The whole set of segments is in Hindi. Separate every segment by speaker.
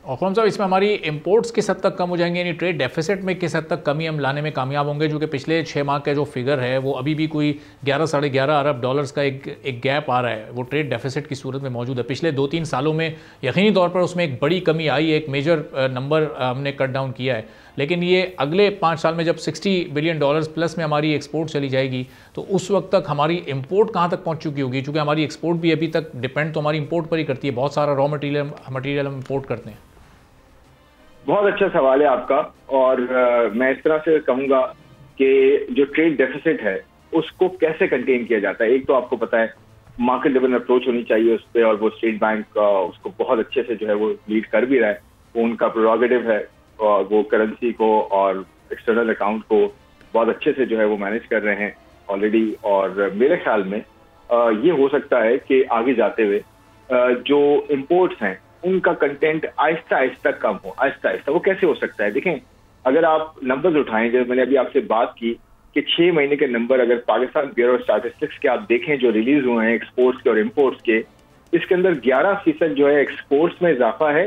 Speaker 1: और कौन साहब, इसमें हमारी इंपोर्ट्स किस हद तक कम हो जाएंगे, यानी ट्रेड डेफिसिट में किस हद तक कमी हम लाने में कामयाब होंगे? जो कि पिछले 6 माह का जो फिगर है वो अभी भी कोई 11 साढ़े 11 अरब डॉलर्स का एक गैप आ रहा है, वो ट्रेड डेफिसिट की सूरत में मौजूद है। पिछले 2-3 सालों में यकीनी तौर पर उसमें एक बड़ी कमी आई, एक मेजर नंबर हमने कट डाउन किया है, लेकिन ये अगले 5 साल में जब 60 बिलियन डॉलर्स प्लस में हमारी एक्सपोर्ट चली जाएगी तो उस वक्त तक हमारी इंपोर्ट कहाँ तक पहुँच चुकी होगी? क्योंकि हमारी एक्सपोर्ट भी अभी तक डिपेंड तो हमारी इंपोर्ट पर ही करती है, बहुत सारा रॉ मटीरियल हम इंपोर्ट करते हैं।
Speaker 2: बहुत अच्छा सवाल है आपका। और मैं इस तरह से कहूंगा कि जो ट्रेड डेफिसिट है उसको कैसे कंटेन किया जाता है। एक तो आपको पता है मार्केट ड्रिवन अप्रोच होनी चाहिए उस पर, और वो स्टेट बैंक उसको बहुत अच्छे से जो है वो लीड कर भी रहा है, वो उनका प्रोरोगेटिव है, और वो करेंसी को और एक्सटर्नल अकाउंट को बहुत अच्छे से जो है वो मैनेज कर रहे हैं ऑलरेडी। और मेरे ख्याल में ये हो सकता है कि आगे जाते हुए जो इम्पोर्ट्स हैं उनका कंटेंट आहिस्ता आहिस्ता कम हो, आहिस्ता आहिस्ता। वो कैसे हो सकता है? देखें, अगर आप नंबर्स उठाएं, जैसे मैंने अभी आपसे बात की कि 6 महीने के नंबर अगर पाकिस्तान ब्यूरो ऑफ स्टैटिस्टिक्स के आप देखें जो रिलीज हुए हैं एक्सपोर्ट्स के और इम्पोर्ट्स के, इसके अंदर 11% जो है एक्सपोर्ट्स में इजाफा है।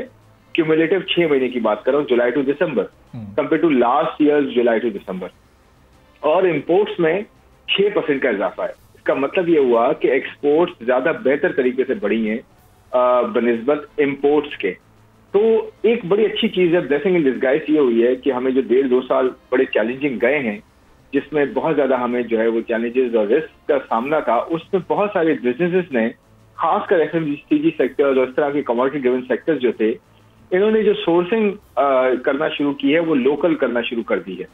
Speaker 2: क्यूमुलेटिव 6 महीने की बात कर रहा हूँ, July to December, compare to last year July to December. और इम्पोर्ट्स में 6% का इजाफा है। इसका मतलब ये हुआ कि एक्सपोर्ट्स ज्यादा बेहतर तरीके से बढ़ी हैं बनिस्बत इम्पोर्ट्स के। तो एक बड़ी अच्छी चीज है, ब्लेसिंग इन डिस्गाइज ये हुई है कि हमें जो 1.5-2 साल बड़े चैलेंजिंग गए हैं, जिसमें बहुत ज्यादा हमें जो है वो चैलेंजेस और रिस्क का सामना था, उसमें बहुत सारे बिजनेसेस ने, खासकर एफएमसीजी सेक्टर्स और इस तरह के कमोडिटी ड्रिवन सेक्टर्स जो थे, इन्होंने जो सोर्सिंग करना शुरू की है वो लोकल करना शुरू कर दी है।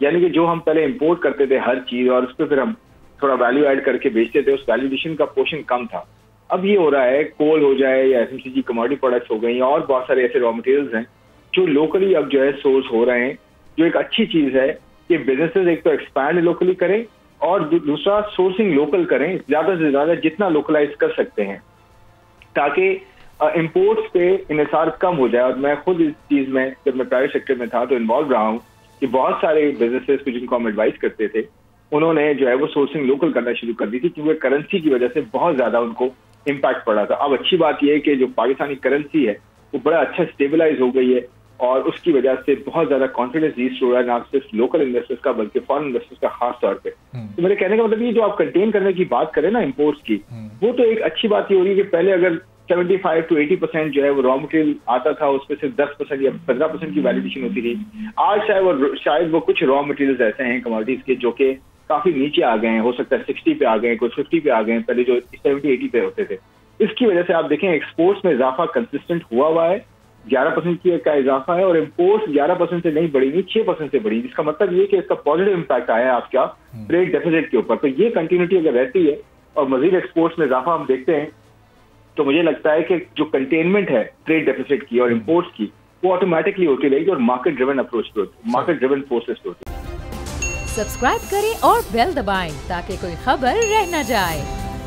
Speaker 2: यानी कि जो हम पहले इंपोर्ट करते थे हर चीज और उस पर फिर हम थोड़ा वैल्यू ऐड करके बेचते थे, उस वैल्यू एडिशन का पोर्शन कम था। अब ये हो रहा है, कोल हो जाए या एफएमसीजी कमोडिटी प्रोडक्ट्स हो गई और बहुत सारे ऐसे रॉ मटेरियल्स हैं जो लोकली अब जो है सोर्स हो रहे हैं, जो एक अच्छी चीज है कि बिजनेसेस एक तो एक्सपैंड लोकली करें और दूसरा सोर्सिंग लोकल करें, ज्यादा से ज्यादा जितना लोकलाइज कर सकते हैं, ताकि इम्पोर्ट्स पे इन्हिसार कम हो जाए। और मैं खुद इस चीज में, जब मैं प्राइवेट सेक्टर में था तो इन्वॉल्व रहा हूँ कि बहुत सारे बिजनेसेस को जिनको हम एडवाइस करते थे, उन्होंने जो है वो सोर्सिंग लोकल करना शुरू कर दी थी, क्योंकि करेंसी की वजह से बहुत ज्यादा उनको इम्पैक्ट पड़ा था। अब अच्छी बात यह है कि जो पाकिस्तानी करेंसी है वो बड़ा अच्छा स्टेबलाइज हो गई है और उसकी वजह से बहुत ज्यादा कॉन्फिडेंस रीस्ट हो रहा है, ना सिर्फ लोकल इन्वेस्टर्स का बल्कि फॉरेन इन्वेस्टर्स का खास तौर पे। तो मेरे कहने का मतलब ये, जो आप कंटेन करने की बात करें ना इम्पोर्ट्स की, वो तो एक अच्छी बात ये हो रही है कि पहले अगर 75 to 80% जो है वो रॉ मटेरियल आता था, उसमें सिर्फ 10% या 15% की वैल्यूएडिशन होती थी। आज शायद वो कुछ रॉ मटेरियल्स ऐसे हैं कमोडिटीज के जो कि काफी नीचे आ गए हैं, हो सकता है 60 पे आ गए, कुछ 50 पे आ गए, पहले जो 70-80 पे होते थे। इसकी वजह से आप देखें एक्सपोर्ट्स में इजाफा कंसिस्टेंट हुआ है, 11% का इजाफा है, और इम्पोर्ट्स 11% से नहीं बढ़ी, 6% से बढ़ी, जिसका मतलब ये कि इसका पॉजिटिव इंपैक्ट आया है आपका ट्रेड डेफिसिट के ऊपर। तो ये कंटिन्यूटी अगर रहती है और मजीद एक्सपोर्ट्स में इजाफा हम देखते हैं, तो मुझे लगता है कि जो कंटेनमेंट है ट्रेड डेफिसिट की और इम्पोर्ट्स की, वो ऑटोमेटिकली होती रहेगी और मार्केट ड्रिवन अप्रोच पे होती है, मार्केट ड्रिवन फोर्सेस पे होती है।
Speaker 3: सब्सक्राइब करें और बेल दबाएं ताकि कोई खबर रह न जाए।